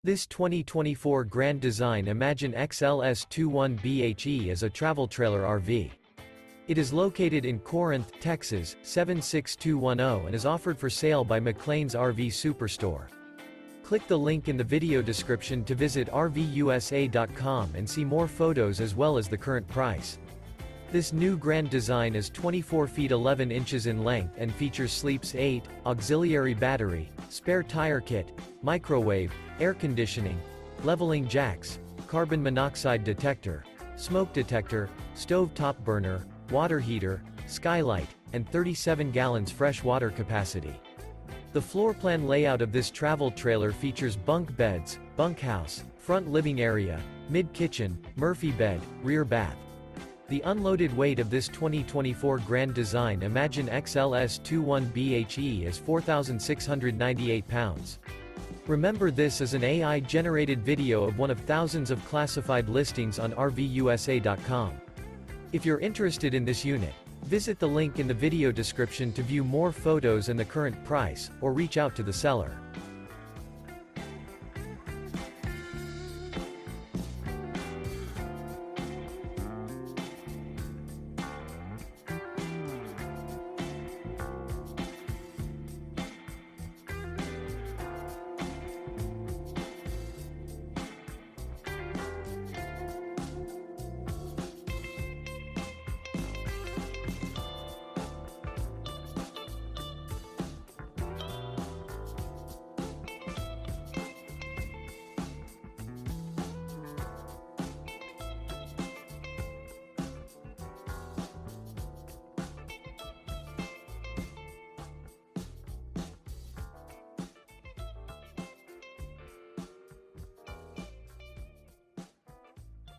This 2024 Grand Design Imagine XLS 21BHE is a travel trailer RV. It is located in Corinth, Texas, 76210 and is offered for sale by McClain's RV Superstore. Click the link in the video description to visit RVUSA.com and see more photos as well as the current price. This new Grand Design is 24 feet 11 inches in length and features sleeps 8, auxiliary battery, spare tire kit, microwave, air conditioning, leveling jacks, carbon monoxide detector, smoke detector, stove top burner, water heater, skylight, and 37 gallons fresh water capacity. The floor plan layout of this travel trailer features bunk beds, bunkhouse, front living area, mid-kitchen, Murphy bed, rear bath. The unloaded weight of this 2024 Grand Design Imagine XLS 21BHE is 4,698 pounds. Remember, this is an AI-generated video of one of thousands of classified listings on RVUSA.com. If you're interested in this unit, visit the link in the video description to view more photos and the current price, or reach out to the seller.